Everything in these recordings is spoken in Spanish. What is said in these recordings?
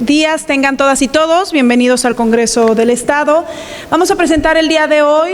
días tengan todas y todos. Bienvenidos al Congreso del Estado. Vamos a presentar el día de hoy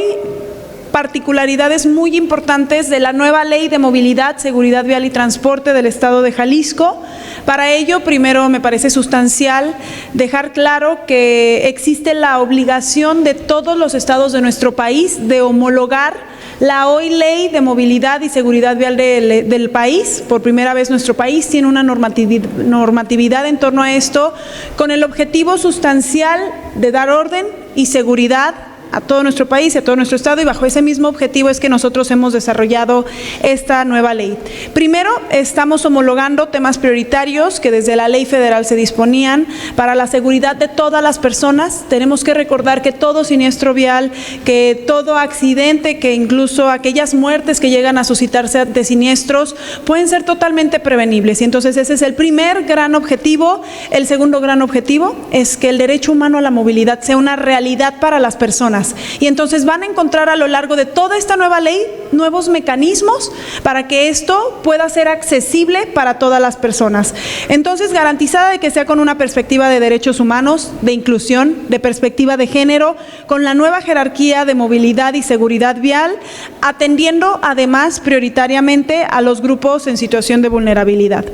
particularidades muy importantes de la nueva Ley de Movilidad, Seguridad Vial y Transporte del Estado de Jalisco. Para ello, primero me parece sustancial dejar claro que existe la obligación de todos los estados de nuestro país de homologar la hoy Ley de Movilidad y Seguridad Vial del país. Por primera vez nuestro país tiene una normatividad en torno a esto, con el objetivo sustancial de dar orden y seguridad a todo nuestro país y a todo nuestro estado, y bajo ese mismo objetivo es que nosotros hemos desarrollado esta nueva ley. Primero, estamos homologando temas prioritarios que desde la ley federal se disponían para la seguridad de todas las personas. Tenemos que recordar que todo siniestro vial, que todo accidente, que incluso aquellas muertes que llegan a suscitarse de siniestros pueden ser totalmente prevenibles, y entonces ese es el primer gran objetivo. El segundo gran objetivo es que el derecho humano a la movilidad sea una realidad para las personas. Y entonces van a encontrar a lo largo de toda esta nueva ley nuevos mecanismos para que esto pueda ser accesible para todas las personas. Entonces, garantizada de que sea con una perspectiva de derechos humanos, de inclusión, de perspectiva de género, con la nueva jerarquía de movilidad y seguridad vial, atendiendo además prioritariamente a los grupos en situación de vulnerabilidad.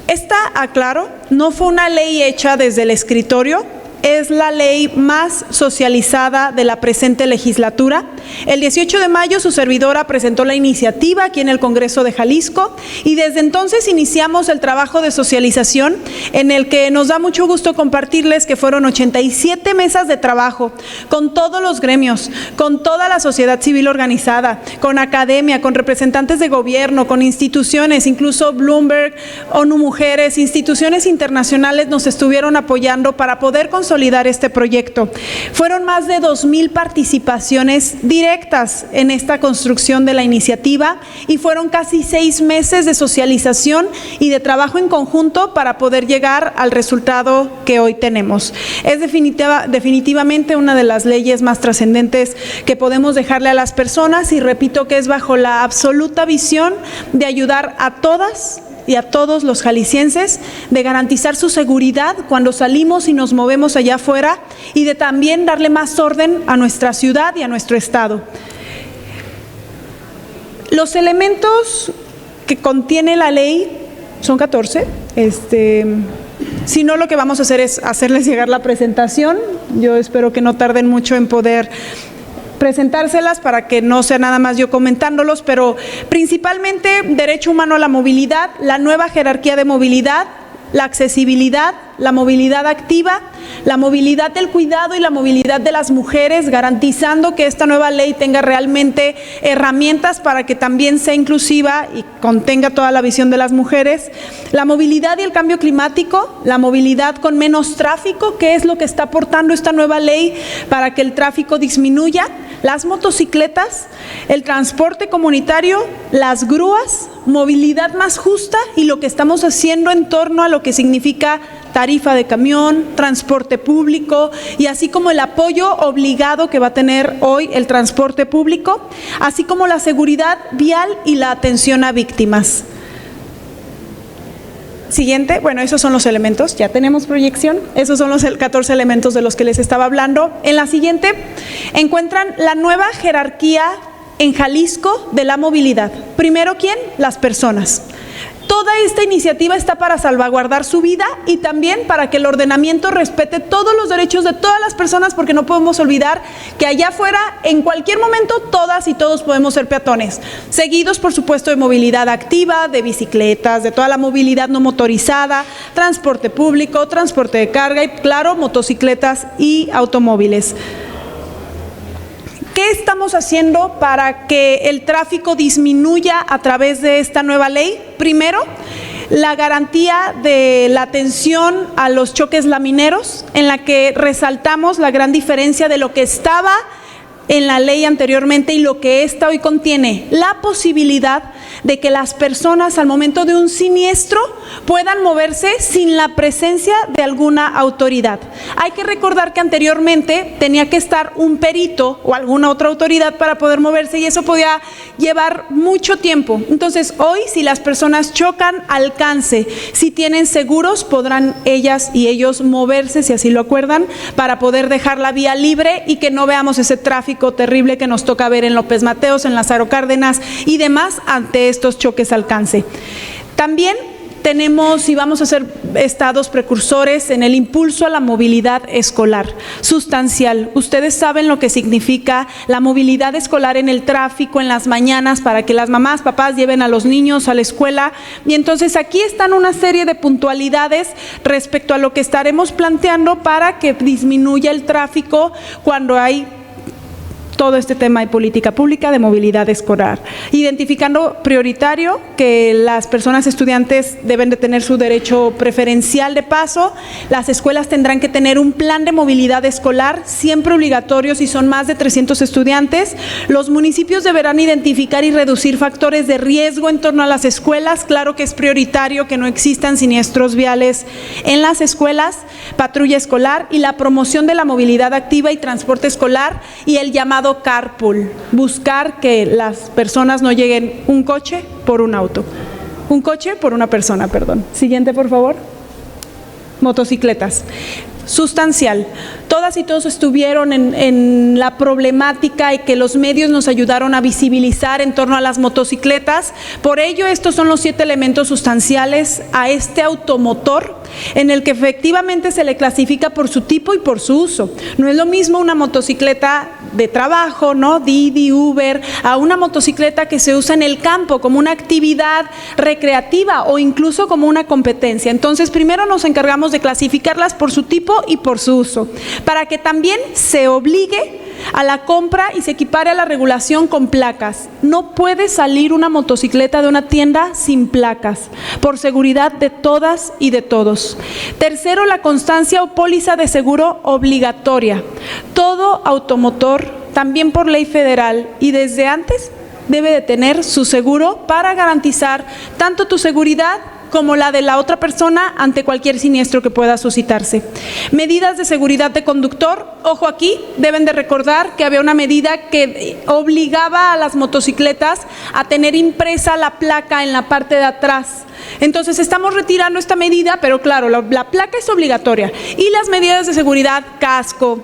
Esta, aclaro, no fue una ley hecha desde el escritorio. Es la ley más socializada de la presente legislatura. El 18 de mayo su servidora presentó la iniciativa aquí en el Congreso de Jalisco, y desde entonces iniciamos el trabajo de socialización, en el que nos da mucho gusto compartirles que fueron 87 mesas de trabajo con todos los gremios, con toda la sociedad civil organizada, con academia, con representantes de gobierno, con instituciones, incluso Bloomberg, ONU Mujeres, instituciones internacionales nos estuvieron apoyando para poder consolidar este proyecto. Fueron más de 2,000 participaciones directas en esta construcción de la iniciativa, y fueron casi 6 meses de socialización y de trabajo en conjunto para poder llegar al resultado que hoy tenemos. Es definitivamente una de las leyes más trascendentes que podemos dejarle a las personas, y repito que es bajo la absoluta visión de ayudar a todas y a todos los jaliscienses, de garantizar su seguridad cuando salimos y nos movemos allá afuera, y de también darle más orden a nuestra ciudad y a nuestro estado. Los elementos que contiene la ley son 14. Si no, lo que vamos a hacer es hacerles llegar la presentación. Yo espero que no tarden mucho en poder presentárselas para que no sea nada más yo comentándolos, pero principalmente derecho humano a la movilidad, la nueva jerarquía de movilidad, la accesibilidad, la movilidad activa, la movilidad del cuidado y la movilidad de las mujeres, garantizando que esta nueva ley tenga realmente herramientas para que también sea inclusiva y contenga toda la visión de las mujeres, la movilidad y el cambio climático, la movilidad con menos tráfico, que es lo que está aportando esta nueva ley para que el tráfico disminuya, las motocicletas, el transporte comunitario, las grúas, movilidad más justa y lo que estamos haciendo en torno a lo que significa tarifa de camión, transporte público, y así como el apoyo obligado que va a tener hoy el transporte público, así como la seguridad vial y la atención a víctimas. Siguiente, bueno, esos son los elementos, ya tenemos proyección, esos son los 14 elementos de los que les estaba hablando. En la siguiente encuentran la nueva jerarquía en Jalisco de la movilidad. Primero, ¿quién? Las personas. Toda esta iniciativa está para salvaguardar su vida y también para que el ordenamiento respete todos los derechos de todas las personas, porque no podemos olvidar que allá afuera, en cualquier momento, todas y todos podemos ser peatones, seguidos por supuesto de movilidad activa, de bicicletas, de toda la movilidad no motorizada, transporte público, transporte de carga y, claro, motocicletas y automóviles. ¿Qué estamos haciendo para que el tráfico disminuya a través de esta nueva ley? Primero, la garantía de la atención a los choques lamineros, en la que resaltamos la gran diferencia de lo que estaba en la ley anteriormente y lo que esta hoy contiene, la posibilidad de que las personas al momento de un siniestro puedan moverse sin la presencia de alguna autoridad. Hay que recordar que anteriormente tenía que estar un perito o alguna otra autoridad para poder moverse y eso podía llevar mucho tiempo. Entonces hoy, si las personas chocan, alcance, si tienen seguros, podrán ellas y ellos moverse, si así lo acuerdan, para poder dejar la vía libre y que no veamos ese tráfico terrible que nos toca ver en López Mateos, en Lázaro Cárdenas y demás ante estos choques alcance. También tenemos y vamos a ser estados precursores en el impulso a la movilidad escolar sustancial. Ustedes saben lo que significa la movilidad escolar en el tráfico, en las mañanas, para que las mamás, papás lleven a los niños a la escuela. Y entonces aquí están una serie de puntualidades respecto a lo que estaremos planteando para que disminuya el tráfico cuando hay todo este tema de política pública de movilidad escolar, identificando prioritario que las personas estudiantes deben de tener su derecho preferencial de paso. Las escuelas tendrán que tener un plan de movilidad escolar, siempre obligatorio si son más de 300 estudiantes. Los municipios deberán identificar y reducir factores de riesgo en torno a las escuelas. Claro que es prioritario que no existan siniestros viales en las escuelas, patrulla escolar y la promoción de la movilidad activa y transporte escolar y el llamado carpool, buscar que las personas no lleguen un coche por un auto, un coche por una persona, perdón. Siguiente, por favor. Motocicletas. Sustancial. Todas y todos estuvieron en la problemática y que los medios nos ayudaron a visibilizar en torno a las motocicletas. Por ello, estos son los 7 elementos sustanciales a este automotor en el que efectivamente se le clasifica por su tipo y por su uso. No es lo mismo una motocicleta de trabajo, ¿no? Didi, Uber, a una motocicleta que se usa en el campo como una actividad recreativa o incluso como una competencia. Entonces, primero nos encargamos de clasificarlas por su tipo y por su uso, para que también se obligue a la compra y se equipare a la regulación con placas. No puede salir una motocicleta de una tienda sin placas, por seguridad de todas y de todos. Tercero, la constancia o póliza de seguro obligatoria. Todo automotor, también por ley federal y desde antes, debe de tener su seguro para garantizar tanto tu seguridad como la de la otra persona ante cualquier siniestro que pueda suscitarse. Medidas de seguridad de conductor. Ojo aquí, deben de recordar que había una medida que obligaba a las motocicletas a tener impresa la placa en la parte de atrás. Entonces estamos retirando esta medida, pero claro, la placa es obligatoria y las medidas de seguridad, casco,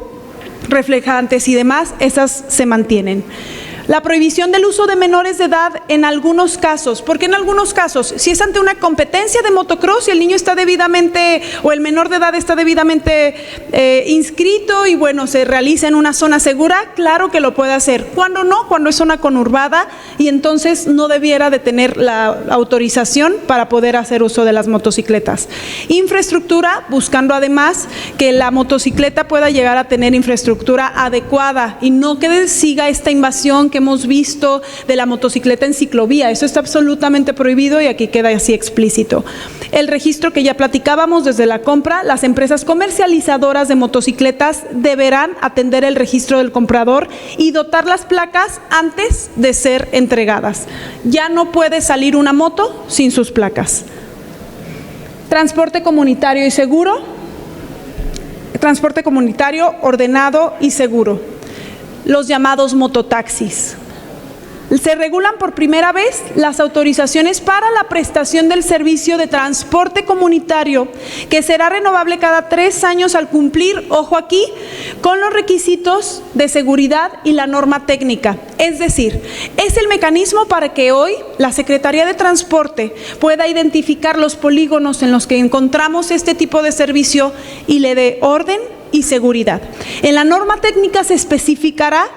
reflejantes y demás, esas se mantienen. La prohibición del uso de menores de edad en algunos casos. ¿Por qué en algunos casos? Si es ante una competencia de motocross y el niño está debidamente, o el menor de edad está debidamente inscrito y bueno, se realiza en una zona segura, claro que lo puede hacer. ¿Cuándo no? Cuando es zona conurbada y entonces no debiera de tener la autorización para poder hacer uso de las motocicletas. Infraestructura, buscando además que la motocicleta pueda llegar a tener infraestructura adecuada y no que siga esta invasión que hemos visto de la motocicleta en ciclovía. Eso está absolutamente prohibido y aquí queda así explícito. El registro que ya platicábamos desde la compra, las empresas comercializadoras de motocicletas deberán atender el registro del comprador y dotar las placas antes de ser entregadas. Ya no puede salir una moto sin sus placas. Transporte comunitario y seguro. Transporte comunitario ordenado y seguro. Los llamados mototaxis. Se regulan por primera vez las autorizaciones para la prestación del servicio de transporte comunitario, que será renovable cada 3 años al cumplir, ojo aquí, con los requisitos de seguridad y la norma técnica. Es decir, es el mecanismo para que hoy la Secretaría de Transporte pueda identificar los polígonos en los que encontramos este tipo de servicio y le dé orden y seguridad. En la norma técnica se especificará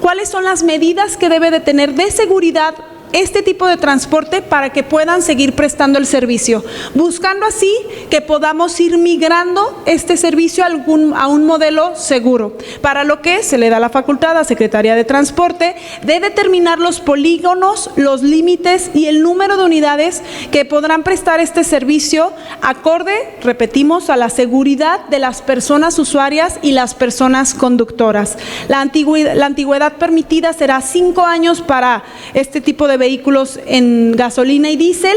cuáles son las medidas que debe de tener de seguridad este tipo de transporte para que puedan seguir prestando el servicio, buscando así que podamos ir migrando este servicio a un modelo seguro, para lo que se le da la facultad a Secretaría de Transporte de determinar los polígonos, los límites y el número de unidades que podrán prestar este servicio acorde, repetimos, a la seguridad de las personas usuarias y las personas conductoras. La antigüedad permitida será 5 años para este tipo de vehículos en gasolina y diésel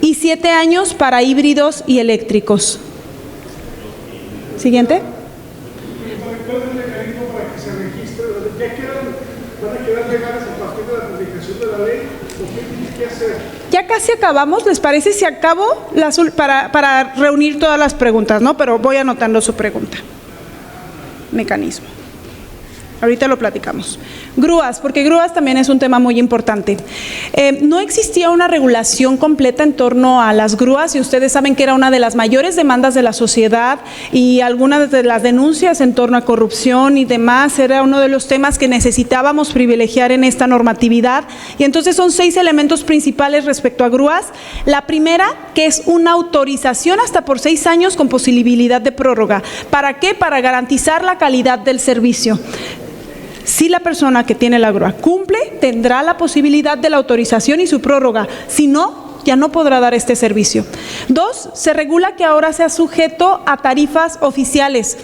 y 7 años para híbridos y eléctricos. Siguiente. ¿Cuál es el mecanismo para que se registre? ¿Van a quedar legales a partir de la publicación de la ley? ¿O qué tiene que hacer? Ya casi acabamos, ¿les parece si acabo para reunir todas las preguntas, ¿no? Pero voy anotando su pregunta. Mecanismo. Ahorita lo platicamos. Grúas, porque grúas también es un tema muy importante. No existía una regulación completa en torno a las grúas y ustedes saben que era una de las mayores demandas de la sociedad y algunas de las denuncias en torno a corrupción y demás era uno de los temas que necesitábamos privilegiar en esta normatividad. Y entonces son 6 elementos principales respecto a grúas. La primera, que es una autorización hasta por 6 años con posibilidad de prórroga. ¿Para qué? Para garantizar la calidad del servicio. Si la persona que tiene la grúa cumple, tendrá la posibilidad de la autorización y su prórroga. Si no, ya no podrá dar este servicio. 2, se regula que ahora sea sujeto a tarifas oficiales.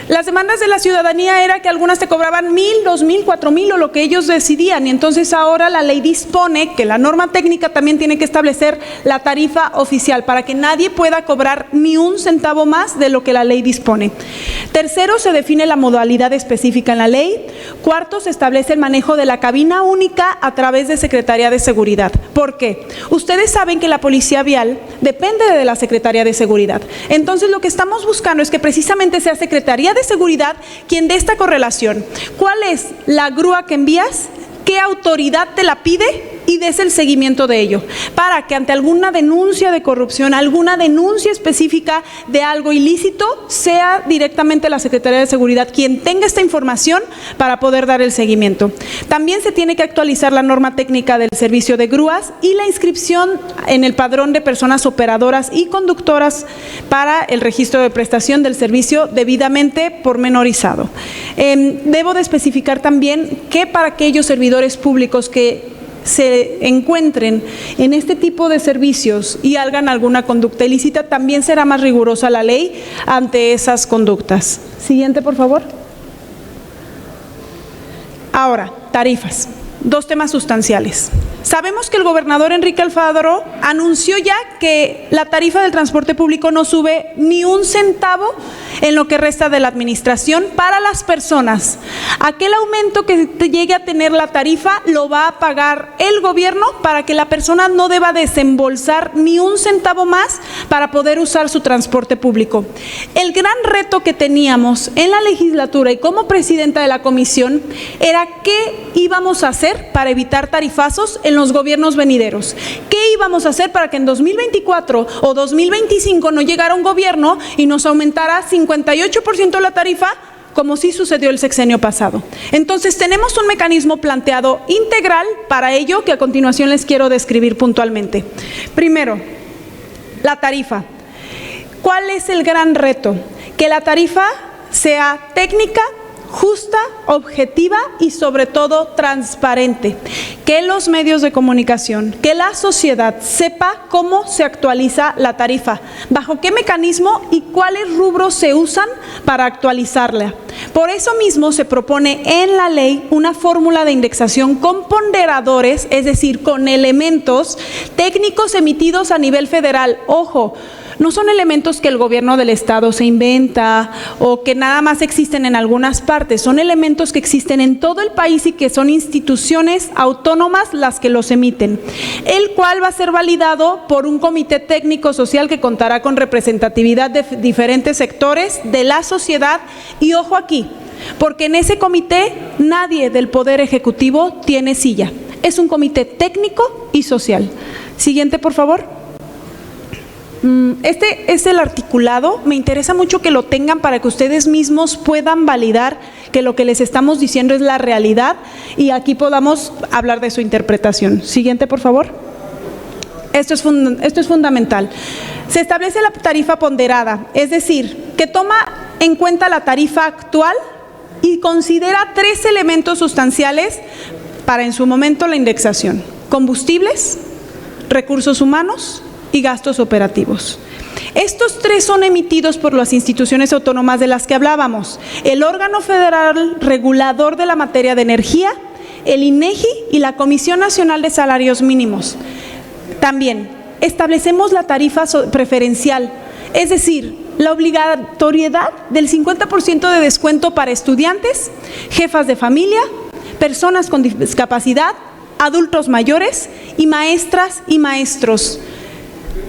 Las demandas de la ciudadanía era que algunas te cobraban 1,000, 2,000, 4,000 o lo que ellos decidían y entonces ahora la ley dispone que la norma técnica también tiene que establecer la tarifa oficial para que nadie pueda cobrar ni un centavo más de lo que la ley dispone. Tercero, se define la modalidad específica en la ley. Cuarto, se establece el manejo de la cabina única a través de Secretaría de Seguridad. ¿Por qué? Ustedes saben que la Policía Vial depende de la Secretaría de Seguridad. Entonces lo que estamos buscando es que precisamente sea Secretaría de Seguridad quien dé esta correlación. ¿Cuál es la grúa que envías? ¿Qué autoridad te la pide? Y des el seguimiento de ello, para que ante alguna denuncia de corrupción, alguna denuncia específica de algo ilícito, sea directamente la Secretaría de Seguridad quien tenga esta información para poder dar el seguimiento. También se tiene que actualizar la norma técnica del servicio de grúas y la inscripción en el padrón de personas operadoras y conductoras para el registro de prestación del servicio debidamente pormenorizado. Debo de especificar también que para aquellos servidores públicos que se encuentren en este tipo de servicios y hagan alguna conducta ilícita, también será más rigurosa la ley ante esas conductas. Siguiente, por favor. Ahora, tarifas. 2 temas sustanciales. Sabemos que el gobernador Enrique Alfaro anunció ya que la tarifa del transporte público no sube ni un centavo en lo que resta de la administración para las personas. Aquel aumento que llegue a tener la tarifa lo va a pagar el gobierno para que la persona no deba desembolsar ni un centavo más para poder usar su transporte público. El gran reto que teníamos en la legislatura y como presidenta de la comisión era qué íbamos a hacer para evitar tarifazos en los gobiernos venideros. ¿Qué íbamos a hacer para que en 2024 o 2025 no llegara un gobierno y nos aumentara 58% la tarifa, como sí sucedió el sexenio pasado? Entonces tenemos un mecanismo planteado integral para ello que a continuación les quiero describir puntualmente. Primero, la tarifa. ¿Cuál es el gran reto? Que la tarifa sea técnica, justa, objetiva y sobre todo transparente. Que los medios de comunicación, que la sociedad sepa cómo se actualiza la tarifa, bajo qué mecanismo y cuáles rubros se usan para actualizarla. Por eso mismo se propone en la ley una fórmula de indexación con ponderadores, es decir, con elementos técnicos emitidos a nivel federal. Ojo, no son elementos que el gobierno del estado se inventa o que nada más existen en algunas partes, son elementos que existen en todo el país y que son instituciones autónomas las que los emiten, el cual va a ser validado por un comité técnico social que contará con representatividad de diferentes sectores de la sociedad y ojo aquí, porque en ese comité nadie del Poder Ejecutivo tiene silla, es un comité técnico y social. Siguiente, por favor. Este es el articulado. Me interesa mucho que lo tengan para que ustedes mismos puedan validar que lo que les estamos diciendo es la realidad y aquí podamos hablar de su interpretación. Siguiente, por favor. Esto es fundamental. Se establece la tarifa ponderada, es decir, que toma en cuenta la tarifa actual y considera 3 elementos sustanciales para en su momento la indexación: combustibles, recursos humanos y gastos operativos. Estos 3 son emitidos por las instituciones autónomas de las que hablábamos: el órgano federal regulador de la materia de energía, el INEGI y la Comisión Nacional de Salarios Mínimos. También establecemos la tarifa preferencial, es decir, la obligatoriedad del 50% de descuento para estudiantes, jefas de familia, personas con discapacidad, adultos mayores y maestras y maestros.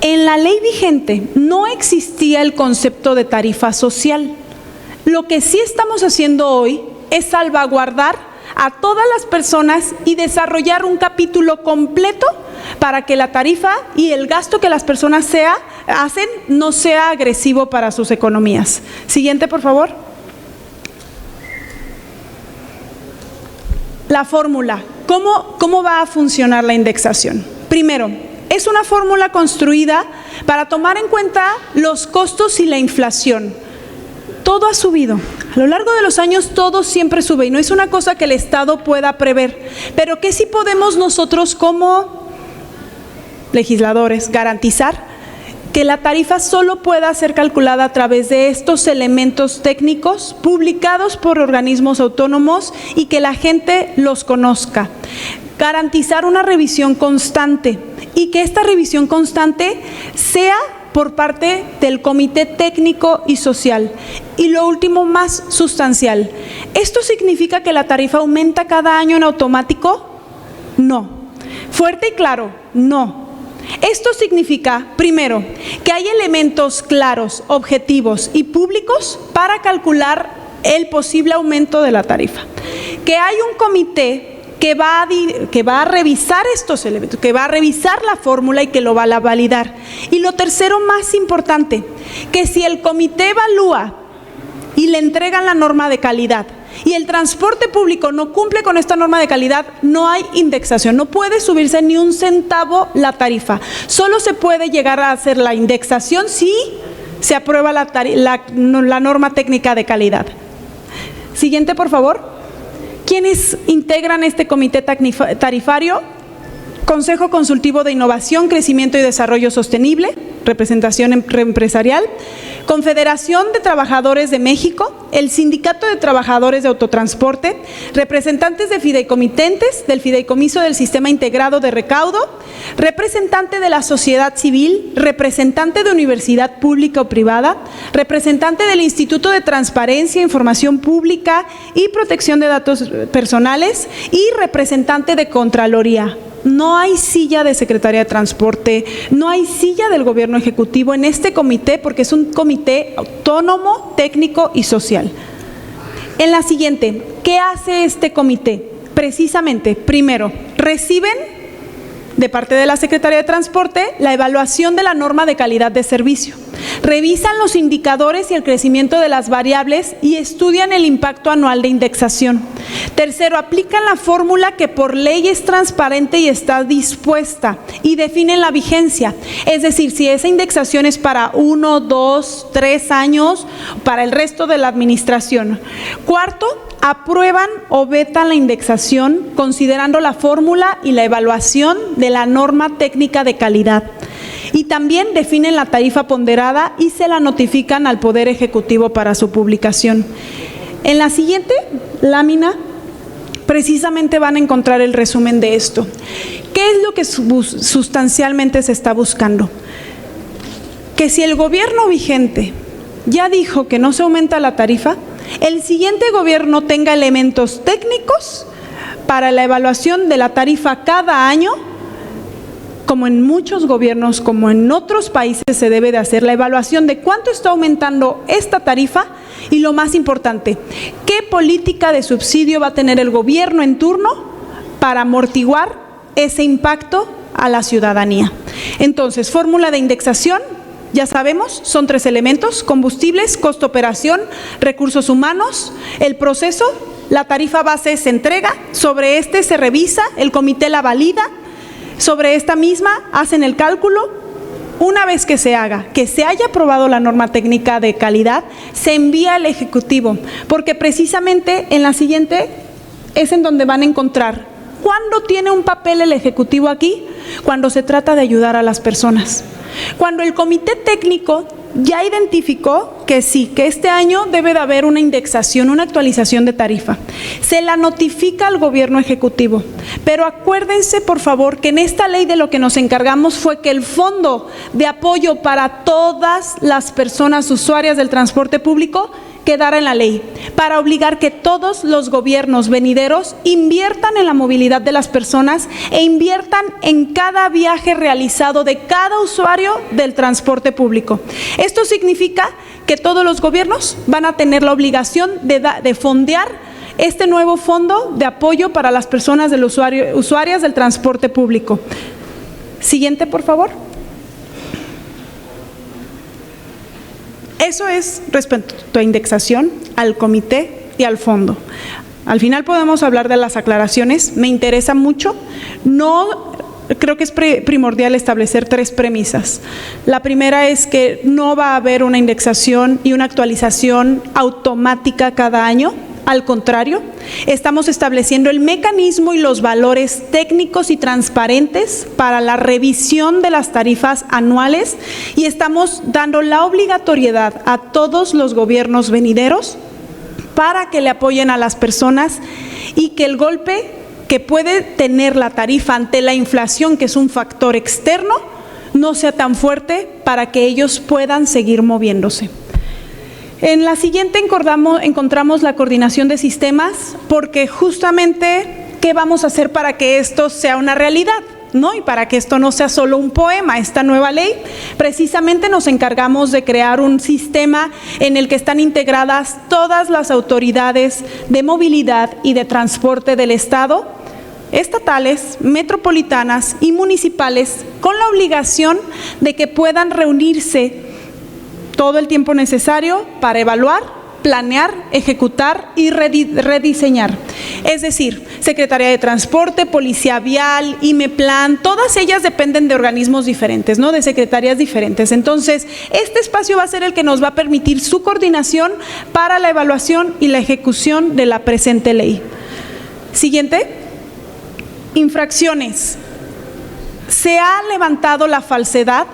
En la ley vigente no existía el concepto de tarifa social. Lo que sí estamos haciendo hoy es salvaguardar a todas las personas y desarrollar un capítulo completo para que la tarifa y el gasto que las personas hacen no sea agresivo para sus economías. Siguiente, por favor. La fórmula. ¿Cómo va a funcionar la indexación? Primero, es una fórmula construida para tomar en cuenta los costos y la inflación. Todo ha subido. A lo largo de los años todo siempre sube y no es una cosa que el Estado pueda prever, pero que sí podemos nosotros como legisladores garantizar que la tarifa solo pueda ser calculada a través de estos elementos técnicos publicados por organismos autónomos y que la gente los conozca. Garantizar una revisión constante y que esta revisión constante sea por parte del Comité Técnico y Social. Y lo último, más sustancial. ¿Esto significa que la tarifa aumenta cada año en automático? No. Fuerte y claro, no. Esto significa, primero, que hay elementos claros, objetivos y públicos para calcular el posible aumento de la tarifa. Que hay un comité que va a revisar estos elementos, que va a revisar la fórmula y que lo va a validar. Y lo tercero, más importante, que si el comité evalúa y le entregan la norma de calidad y el transporte público no cumple con esta norma de calidad, no hay indexación, no puede subirse ni un centavo la tarifa. Solo se puede llegar a hacer la indexación si se aprueba la norma técnica de calidad. Siguiente, por favor. ¿Quiénes integran este comité tarifario? Consejo Consultivo de Innovación, Crecimiento y Desarrollo Sostenible, representación empresarial, Confederación de Trabajadores de México, el Sindicato de Trabajadores de Autotransporte, representantes de fideicomitentes del Fideicomiso del Sistema Integrado de Recaudo, representante de la sociedad civil, representante de universidad pública o privada, representante del Instituto de Transparencia, Información Pública y Protección de Datos Personales y representante de Contraloría. No hay silla de Secretaría de Transporte, no hay silla del Gobierno Ejecutivo en este comité porque es un comité autónomo, técnico y social. En la siguiente, ¿qué hace este comité? Precisamente, primero, reciben de parte de la Secretaría de Transporte la evaluación de la norma de calidad de servicio. Revisan los indicadores y el crecimiento de las variables y estudian el impacto anual de indexación. Tercero, aplican la fórmula que por ley es transparente y está dispuesta y definen la vigencia. Es decir, si esa indexación es para 1, 2, 3 años, para el resto de la administración. Cuarto, aprueban o vetan la indexación considerando la fórmula y la evaluación de la norma técnica de calidad. Y también definen la tarifa ponderada y se la notifican al Poder Ejecutivo para su publicación. En la siguiente lámina, precisamente van a encontrar el resumen de esto. ¿Qué es lo que sustancialmente se está buscando? Que si el gobierno vigente ya dijo que no se aumenta la tarifa, el siguiente gobierno tenga elementos técnicos para la evaluación de la tarifa cada año, como en muchos gobiernos, como en otros países se debe de hacer la evaluación de cuánto está aumentando esta tarifa y lo más importante, qué política de subsidio va a tener el gobierno en turno para amortiguar ese impacto a la ciudadanía. Entonces, fórmula de indexación, ya sabemos, son 3 elementos: combustibles, costo operación, recursos humanos. El proceso, la tarifa base se entrega, sobre este se revisa, el comité la valida, sobre esta misma hacen el cálculo. Una vez que se haga, que se haya aprobado la norma técnica de calidad, se envía al Ejecutivo, porque precisamente en la siguiente es en donde van a encontrar cuándo tiene un papel el Ejecutivo aquí, cuando se trata de ayudar a las personas. Cuando el comité técnico ya identificó que sí, que este año debe de haber una indexación, una actualización de tarifa, se la notifica al gobierno ejecutivo. Pero acuérdense, por favor, que en esta ley de lo que nos encargamos fue que el fondo de apoyo para todas las personas usuarias del transporte público quedara en la ley, para obligar que todos los gobiernos venideros inviertan en la movilidad de las personas e inviertan en cada viaje realizado de cada usuario del transporte público. Esto significa que todos los gobiernos van a tener la obligación de fondear este nuevo fondo de apoyo para las personas usuarias del transporte público. Siguiente, por favor. Eso es respecto a indexación, al comité y al fondo. Al final podemos hablar de las aclaraciones. Me interesa mucho. Creo que es primordial establecer 3 premisas. La primera es que no va a haber una indexación y una actualización automática cada año. Al contrario, estamos estableciendo el mecanismo y los valores técnicos y transparentes para la revisión de las tarifas anuales, y estamos dando la obligatoriedad a todos los gobiernos venideros para que le apoyen a las personas, y que el golpe que puede tener la tarifa ante la inflación, que es un factor externo, no sea tan fuerte para que ellos puedan seguir moviéndose. En la siguiente encontramos la coordinación de sistemas, porque justamente, ¿qué vamos a hacer para que esto sea una realidad? ¿No? Y para que esto no sea solo un poema, esta nueva ley, precisamente nos encargamos de crear un sistema en el que están integradas todas las autoridades de movilidad y de transporte del Estado, estatales, metropolitanas y municipales, con la obligación de que puedan reunirse todo el tiempo necesario para evaluar, planear, ejecutar y rediseñar. Es decir, Secretaría de Transporte, Policía Vial, IMEPLAN, todas ellas dependen de organismos diferentes, ¿no? De secretarías diferentes. Entonces, este espacio va a ser el que nos va a permitir su coordinación para la evaluación y la ejecución de la presente ley. Siguiente. Infracciones. Se ha levantado la falsedad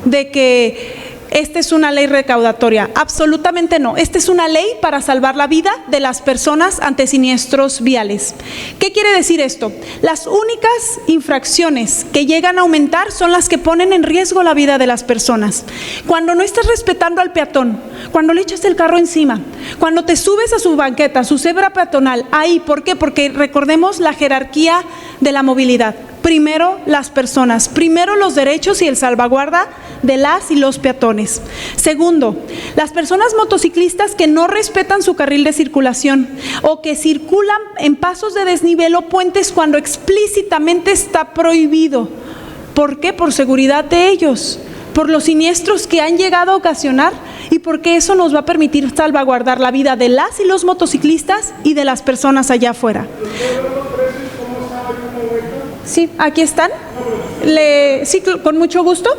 de que esta es una ley recaudatoria. Absolutamente no. Esta es una ley para salvar la vida de las personas ante siniestros viales. ¿Qué quiere decir esto? Las únicas infracciones que llegan a aumentar son las que ponen en riesgo la vida de las personas. Cuando no estás respetando al peatón, cuando le echas el carro encima, cuando te subes a su banqueta, a su cebra peatonal, ahí, ¿por qué? Porque recordemos la jerarquía de la movilidad. Primero las personas, primero los derechos y el salvaguarda de las y los peatones. Segundo, las personas motociclistas que no respetan su carril de circulación o que circulan en pasos de desnivel o puentes cuando explícitamente está prohibido. ¿Por qué? Por seguridad de ellos, por los siniestros que han llegado a ocasionar, y porque eso nos va a permitir salvaguardar la vida de las y los motociclistas y de las personas allá afuera. Sí, aquí están. Sí, con mucho gusto.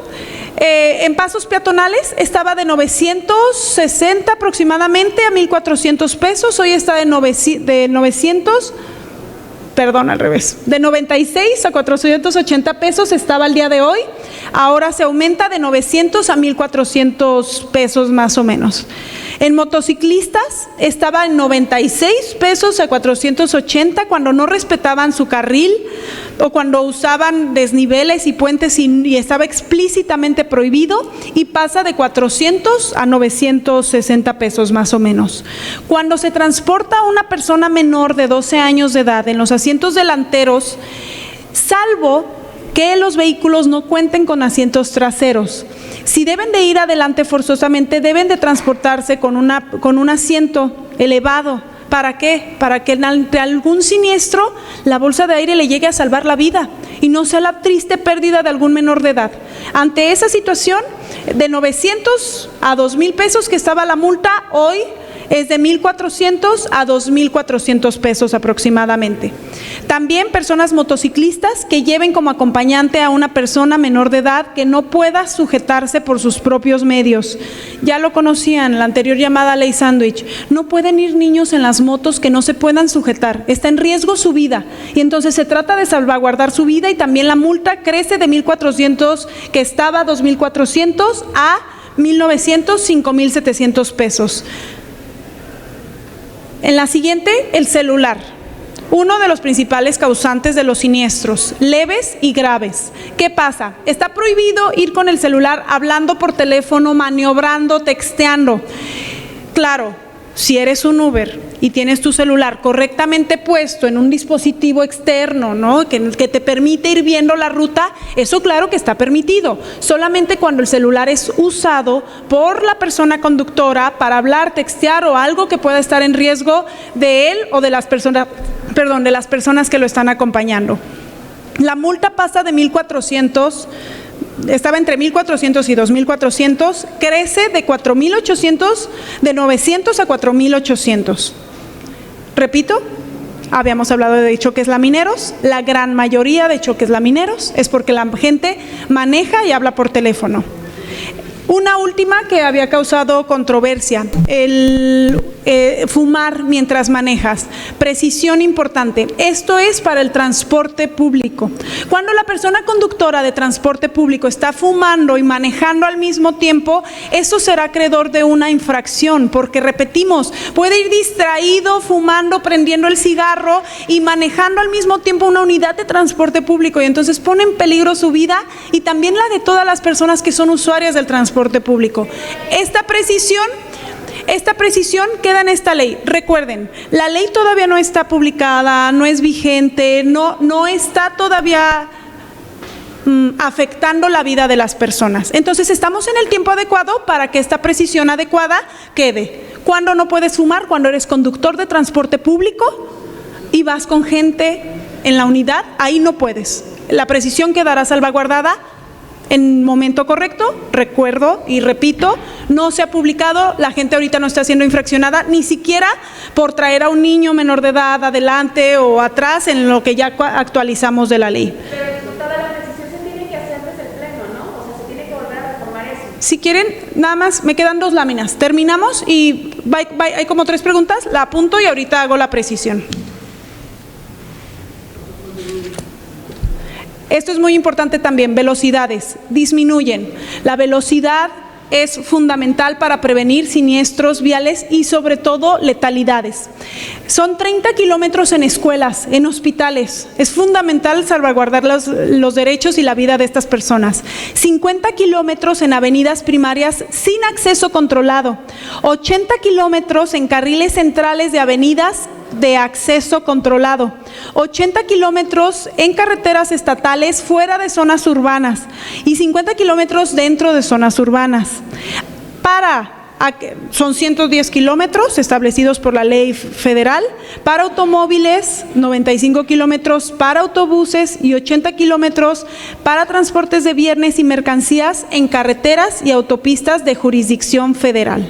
En pasos peatonales estaba de 960 aproximadamente a 1,400 pesos. Hoy está de 900, perdón, al revés. De 96 a 480 pesos estaba el día de hoy. Ahora se aumenta de 900 a 1,400 pesos más o menos. En motociclistas estaba en 96 pesos a 480 cuando no respetaban su carril o cuando usaban desniveles y puentes y estaba explícitamente prohibido, y pasa de 400 a 960 pesos más o menos. Cuando se transporta a una persona menor de 12 años de edad en los asientos delanteros, salvo que los vehículos no cuenten con asientos traseros, si deben de ir adelante forzosamente, deben de transportarse con un asiento elevado. ¿Para qué? Para que ante algún siniestro la bolsa de aire le llegue a salvar la vida y no sea la triste pérdida de algún menor de edad. Ante esa situación, De 900 a 2,000 pesos que estaba la multa, hoy es de 1,400 a 2,400 pesos aproximadamente. También personas motociclistas que lleven como acompañante a una persona menor de edad que no pueda sujetarse por sus propios medios. Ya lo conocían, la anterior llamada ley sándwich. No pueden ir niños en las motos que no se puedan sujetar. Está en riesgo su vida. Y entonces se trata de salvaguardar su vida, y también la multa crece de 1,400, que estaba a 2,400, a 1,900, 5,700 pesos. En la siguiente, el celular. Uno de los principales causantes de los siniestros, leves y graves. ¿Qué pasa? Está prohibido ir con el celular hablando por teléfono, maniobrando, texteando. Claro, si eres un Uber y tienes tu celular correctamente puesto en un dispositivo externo, ¿no?, que te permite ir viendo la ruta, eso claro que está permitido. Solamente cuando el celular es usado por la persona conductora para hablar, textear o algo que pueda estar en riesgo de él o de las personas que lo están acompañando. La multa pasa de 1,400, estaba entre 1,400 y 2,400, crece de 4,800, de 900 a 4,800. Repito, habíamos hablado de choques lamineros. La gran mayoría de choques lamineros es porque la gente maneja y habla por teléfono. Una última que había causado controversia, el fumar mientras manejas. Precisión importante, esto es para el transporte público. Cuando la persona conductora de transporte público está fumando y manejando al mismo tiempo, eso será acreedor de una infracción, porque repetimos, puede ir distraído, fumando, prendiendo el cigarro y manejando al mismo tiempo una unidad de transporte público, y entonces pone en peligro su vida y también la de todas las personas que son usuarias del transporte público. Esta precisión queda en esta ley. Recuerden, la ley todavía no está publicada, no es vigente, no está todavía afectando la vida de las personas. Entonces estamos en el tiempo adecuado para que esta precisión adecuada quede. ¿Cuándo no puedes fumar? Cuando eres conductor de transporte público y vas con gente en la unidad, ahí no puedes. La precisión quedará salvaguardada en momento correcto. Recuerdo y repito, no se ha publicado, la gente ahorita no está siendo infraccionada, ni siquiera por traer a un niño menor de edad adelante o atrás en lo que ya actualizamos de la ley. Pero diputada, la precisión se tiene que hacer desde el pleno, ¿no? O sea, se tiene que volver a reformar eso. Si quieren, nada más, me quedan 2 láminas, terminamos y hay como 3 preguntas, la apunto y ahorita hago la precisión. Esto es muy importante también, velocidades, disminuyen. La velocidad es fundamental para prevenir siniestros viales y sobre todo letalidades. Son 30 kilómetros en escuelas, en hospitales. Es fundamental salvaguardar los derechos y la vida de estas personas. 50 kilómetros en avenidas primarias sin acceso controlado. 80 kilómetros en carriles centrales de avenidas de acceso controlado, 80 kilómetros en carreteras estatales fuera de zonas urbanas y 50 kilómetros dentro de zonas urbanas. Son 110 kilómetros establecidos por la ley federal, para automóviles 95 kilómetros, para autobuses y 80 kilómetros para transportes de bienes y mercancías en carreteras y autopistas de jurisdicción federal.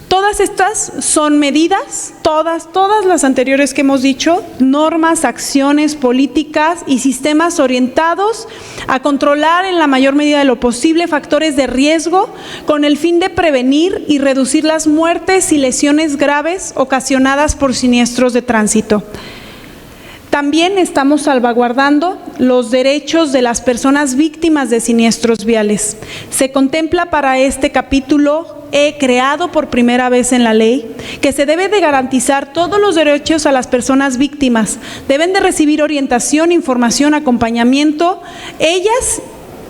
Todas estas son medidas, todas las anteriores que hemos dicho, normas, acciones, políticas y sistemas orientados a controlar en la mayor medida de lo posible factores de riesgo con el fin de prevenir y reducir las muertes y lesiones graves ocasionadas por siniestros de tránsito. También estamos salvaguardando los derechos de las personas víctimas de siniestros viales. Se contempla para este capítulo creado por primera vez en la ley, que se debe de garantizar todos los derechos a las personas víctimas. Deben de recibir orientación, información, acompañamiento, ellas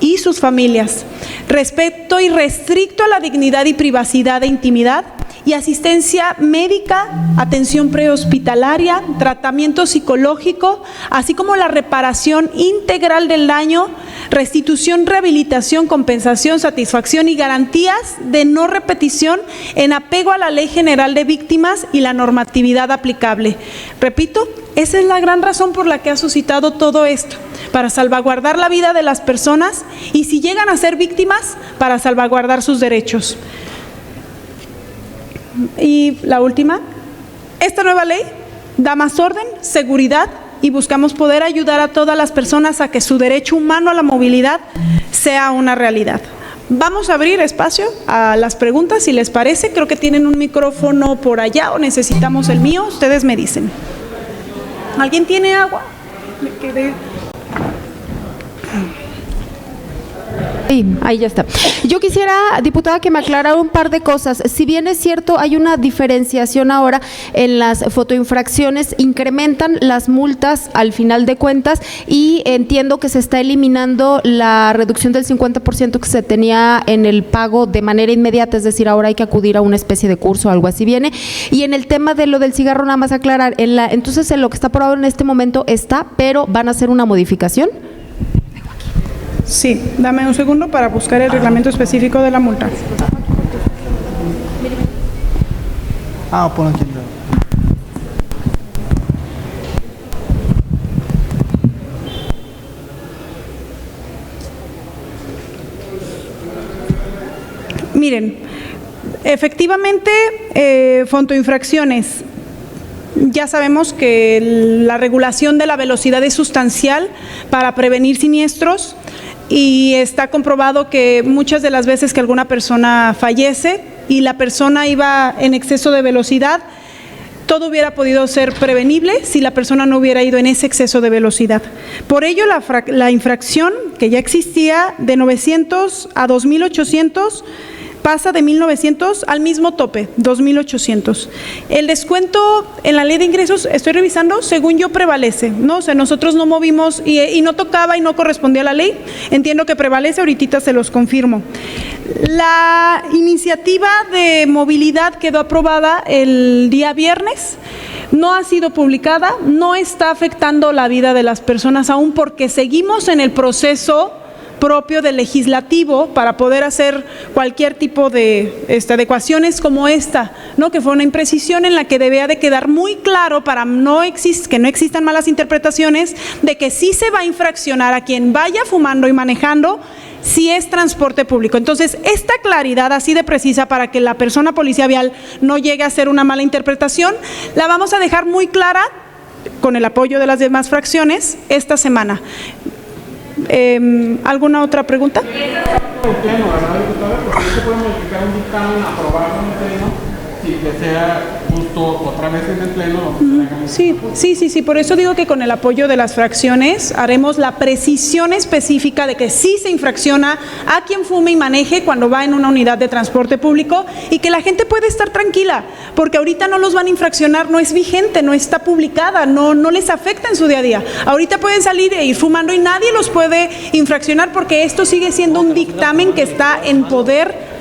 y sus familias. Respeto irrestricto a la dignidad y privacidad e intimidad y asistencia médica, atención prehospitalaria, tratamiento psicológico, así como la reparación integral del daño, restitución, rehabilitación, compensación, satisfacción y garantías de no repetición en apego a la Ley General de Víctimas y la normatividad aplicable. Repito, esa es la gran razón por la que ha suscitado todo esto, para salvaguardar la vida de las personas y, si llegan a ser víctimas, para salvaguardar sus derechos. Y la última, esta nueva ley da más orden, seguridad y buscamos poder ayudar a todas las personas a que su derecho humano a la movilidad sea una realidad. Vamos a abrir espacio a las preguntas, si les parece. Creo que tienen un micrófono por allá o necesitamos el mío, ustedes me dicen. ¿Alguien tiene agua? Me quedé. Sí, ahí ya está. Yo quisiera, diputada, que me aclarara un par de cosas. Si bien es cierto, hay una diferenciación ahora en las fotoinfracciones, incrementan las multas al final de cuentas y entiendo que se está eliminando la reducción del 50% que se tenía en el pago de manera inmediata, es decir, ahora hay que acudir a una especie de curso o algo así viene. Y en el tema de lo del cigarro, nada más aclarar, entonces en lo que está aprobado en este momento está, pero ¿van a hacer una modificación? Sí, dame un segundo para buscar el reglamento específico de la multa. Ponlo aquí. Miren, efectivamente, fotoinfracciones. Ya sabemos que la regulación de la velocidad es sustancial para prevenir siniestros y está comprobado que muchas de las veces que alguna persona fallece y la persona iba en exceso de velocidad, todo hubiera podido ser prevenible si la persona no hubiera ido en ese exceso de velocidad. Por ello, la infracción que ya existía de 900 a 2.800 pasa de 1.900 al mismo tope, 2.800. El descuento en la ley de ingresos, estoy revisando, según yo prevalece, ¿no? O sea, nosotros no movimos y no tocaba y no correspondía a la ley. Entiendo que prevalece, ahorita se los confirmo. La iniciativa de movilidad quedó aprobada el día viernes. No ha sido publicada, no está afectando la vida de las personas aún porque seguimos en el proceso propio del legislativo para poder hacer cualquier tipo de adecuaciones como esta, ¿no? Que fue una imprecisión en la que debía de quedar muy claro para que no existan malas interpretaciones de que sí se va a infraccionar a quien vaya fumando y manejando si es transporte público. Entonces, esta claridad así de precisa para que la persona policía vial no llegue a hacer una mala interpretación, la vamos a dejar muy clara con el apoyo de las demás fracciones esta semana. ¿Alguna otra pregunta? El pleno, ¿verdad, diputada? Porque no se puede modificar un dictamen, aprobarlo en el pleno, sin que sea justo otra vez en el pleno. Sí, por eso digo que con el apoyo de las fracciones haremos la precisión específica de que sí se infracciona a quien fume y maneje cuando va en una unidad de transporte público y que la gente puede estar tranquila, porque ahorita no los van a infraccionar, no es vigente, no está publicada, no les afecta en su día a día. Ahorita pueden salir e ir fumando y nadie los puede infraccionar porque esto sigue siendo un dictamen que está en poder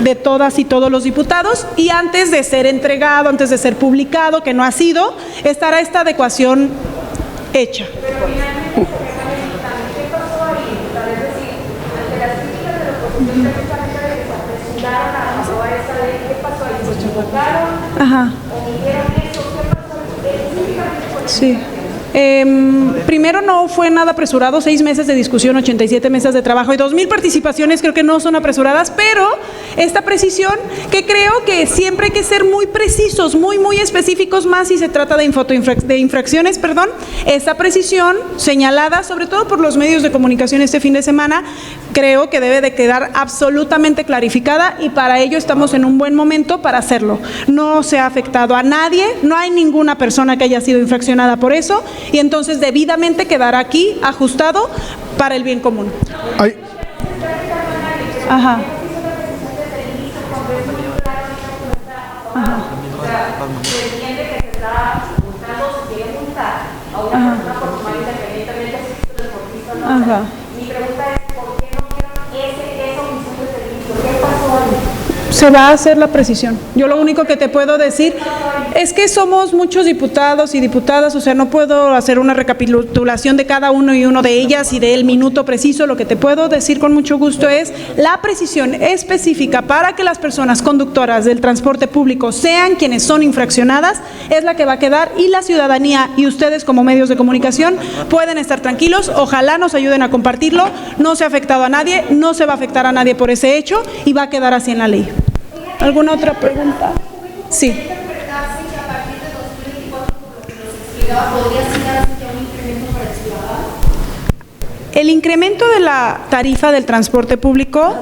de todas y todos los diputados y antes de ser entregado, antes de ser publicado, que no ha sido, estará esta adecuación hecha. Pero finalmente, ¿qué pasó ahí? Es decir, ante las críticas de los opositores precisamente de que se apresuraron a aprobar esta ley, ¿qué pasó ahí? ¿Se equivocaron? ¿Omitieron eso? ¿Qué pasó? Específicamente por Sí. Primero, no fue nada apresurado, 6 meses de discusión, 87 mesas de trabajo y 2,000 participaciones, creo que no son apresuradas, pero esta precisión que creo que siempre hay que ser muy precisos, muy específicos, más si se trata de infracciones, esta precisión señalada sobre todo por los medios de comunicación este fin de semana, creo que debe de quedar absolutamente clarificada y para ello estamos en un buen momento para hacerlo. No se ha afectado a nadie, no hay ninguna persona que haya sido infraccionada por eso y entonces debidamente quedará aquí ajustado para el bien común. Ay. Ajá. se entiende que se está buscando si quiere multar a una persona por fumar independientemente si es deportista o no. Mi pregunta es, ¿por qué no dieron esa omisión de servicio? ¿Qué pasó ahí? se va a hacer la precisión. Yo lo único que te puedo decir es que somos muchos diputados y diputadas, o sea, no puedo hacer una recapitulación de cada uno y uno de ellas y del minuto preciso. Lo que te puedo decir con mucho gusto es la precisión específica para que las personas conductoras del transporte público sean quienes son infraccionadas, es la que va a quedar, y la ciudadanía y ustedes como medios de comunicación pueden estar tranquilos. Ojalá nos ayuden a compartirlo. No se ha afectado a nadie, no se va a afectar a nadie por ese hecho y va a quedar así en la ley. ¿Alguna otra pregunta? Sí. El incremento de la tarifa del transporte público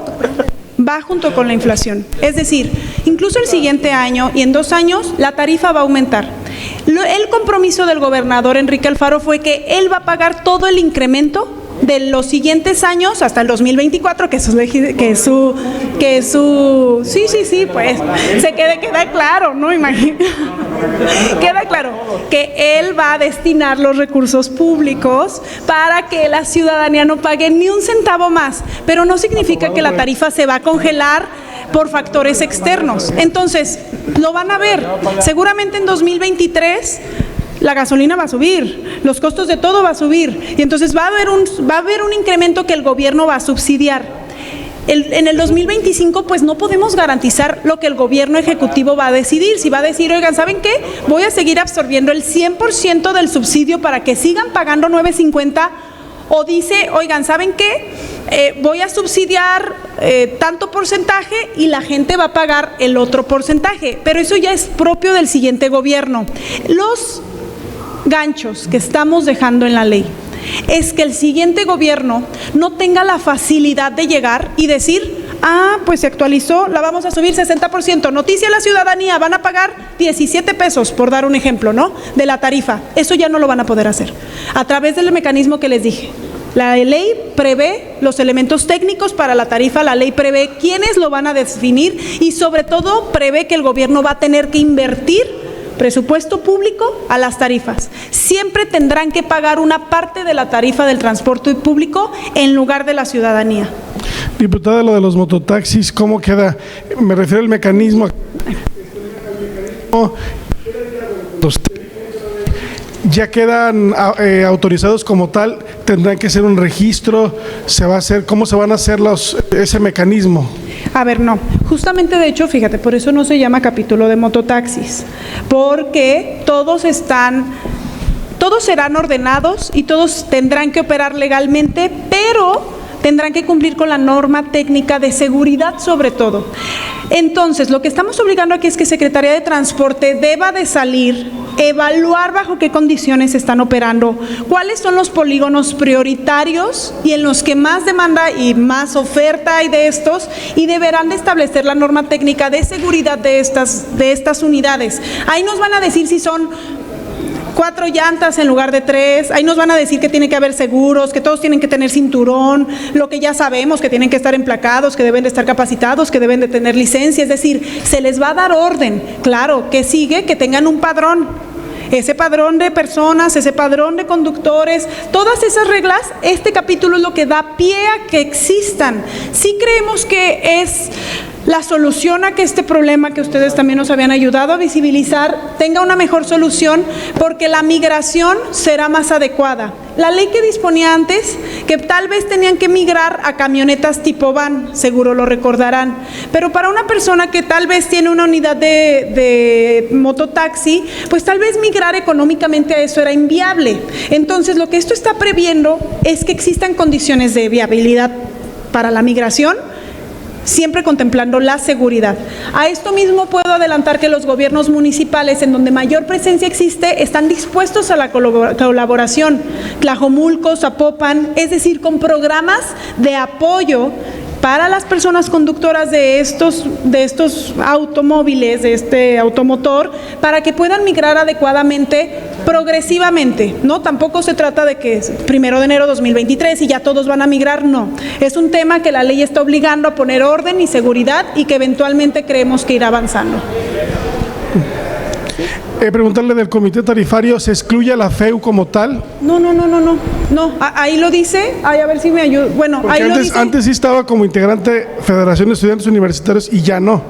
va junto con la inflación. Es decir, incluso el siguiente año y en 2 años la tarifa va a aumentar. El compromiso del gobernador Enrique Alfaro fue que él va a pagar todo el incremento de los siguientes años hasta el 2024, pues queda claro, ¿no? Queda claro que él va a destinar los recursos públicos para que la ciudadanía no pague ni un centavo más, pero no significa que la tarifa se va a congelar por factores externos. Entonces, lo van a ver, seguramente en 2023 la gasolina va a subir, los costos de todo va a subir, y entonces va a haber un incremento que el gobierno va a subsidiar. En el 2025 pues no podemos garantizar lo que el gobierno ejecutivo va a decidir. Si va a decir, oigan, ¿saben qué? Voy a seguir absorbiendo el 100% del subsidio para que sigan pagando 9.50, o dice, oigan, ¿saben qué? Voy a subsidiar tanto porcentaje y la gente va a pagar el otro porcentaje, pero eso ya es propio del siguiente gobierno. Los ganchos que estamos dejando en la ley es que el siguiente gobierno no tenga la facilidad de llegar y decir, pues se actualizó, la vamos a subir 60%, noticia a la ciudadanía, van a pagar 17 pesos, por dar un ejemplo, ¿no?, de la tarifa. Eso ya no lo van a poder hacer a través del mecanismo que les dije. La ley prevé los elementos técnicos para la tarifa, la ley prevé quiénes lo van a definir y sobre todo prevé que el gobierno va a tener que invertir presupuesto público a las tarifas. Siempre tendrán que pagar una parte de la tarifa del transporte público en lugar de la ciudadanía. Diputada, lo de los mototaxis, ¿cómo queda? Me refiero al mecanismo. ¿Ya quedan autorizados como tal? ¿Tendrán que hacer un registro? ¿Se va a hacer? ¿Cómo se van a hacer ese mecanismo? A ver, no. Justamente, de hecho, fíjate, por eso no se llama capítulo de mototaxis, porque todos serán ordenados y todos tendrán que operar legalmente, pero tendrán que cumplir con la norma técnica de seguridad sobre todo. Entonces, lo que estamos obligando aquí es que Secretaría de Transporte deba de salir, evaluar bajo qué condiciones están operando, cuáles son los polígonos prioritarios y en los que más demanda y más oferta hay de estos, y deberán de establecer la norma técnica de seguridad de estas unidades. Ahí nos van a decir si son 4 llantas en lugar de 3, ahí nos van a decir que tiene que haber seguros, que todos tienen que tener cinturón, lo que ya sabemos, que tienen que estar emplacados, que deben de estar capacitados, que deben de tener licencia, es decir, se les va a dar orden. Claro, que sigue, que tengan un padrón, ese padrón de personas, ese padrón de conductores, todas esas reglas, este capítulo es lo que da pie a que existan. Sí creemos que es la solución a que este problema que ustedes también nos habían ayudado a visibilizar tenga una mejor solución, porque la migración será más adecuada. La ley que disponía antes, que tal vez tenían que migrar a camionetas tipo van, seguro lo recordarán, pero para una persona que tal vez tiene una unidad de mototaxi, pues tal vez migrar económicamente a eso era inviable. Entonces, lo que esto está previendo es que existan condiciones de viabilidad para la migración, siempre contemplando la seguridad. A esto mismo puedo adelantar que los gobiernos municipales, en donde mayor presencia existe, están dispuestos a la colaboración. Tlajomulco, Zapopan, es decir, con programas de apoyo para las personas conductoras de estos automóviles, de este automotor, para que puedan migrar adecuadamente, progresivamente, ¿no? Tampoco se trata de que es 1 de enero de 2023 y ya todos van a migrar, no. Es un tema que la ley está obligando a poner orden y seguridad y que eventualmente creemos que irá avanzando. Preguntarle del comité tarifario, ¿se excluye a la FEU como tal? No, ahí lo dice, a ver si me ayuda. Bueno, porque ahí lo dice. Antes sí estaba como integrante Federación de Estudiantes Universitarios y ya no.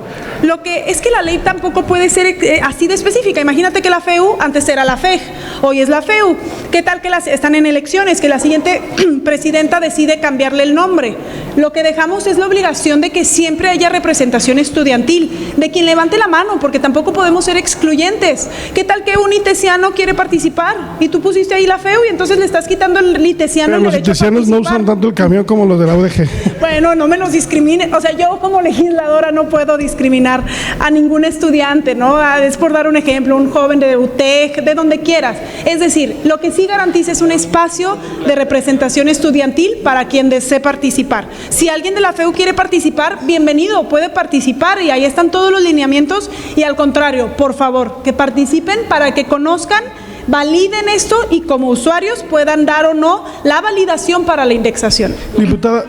Lo que es que la ley tampoco puede ser así de específica. Imagínate que la FEU antes era la FEG, hoy es la FEU. ¿Qué tal que están en elecciones, que la siguiente presidenta decide cambiarle el nombre? Lo que dejamos es la obligación de que siempre haya representación estudiantil, de quien levante la mano, porque tampoco podemos ser excluyentes. ¿Qué tal que un itesiano quiere participar y tú pusiste ahí la FEU y entonces le estás quitando al itesiano el derecho a participar? Pero los itesianos no usan tanto el camión como los de la UDG. Bueno, no me los discriminen. O sea, yo como legisladora no puedo discriminar a ningún estudiante, ¿no? Es por dar un ejemplo, un joven de UTEC, de donde quieras. Es decir, lo que sí garantiza es un espacio de representación estudiantil para quien desee participar. Si alguien de la FEU quiere participar, bienvenido, puede participar y ahí están todos los lineamientos y al contrario, por favor, que participen para que conozcan, validen esto y como usuarios puedan dar o no la validación para la indexación. Diputada.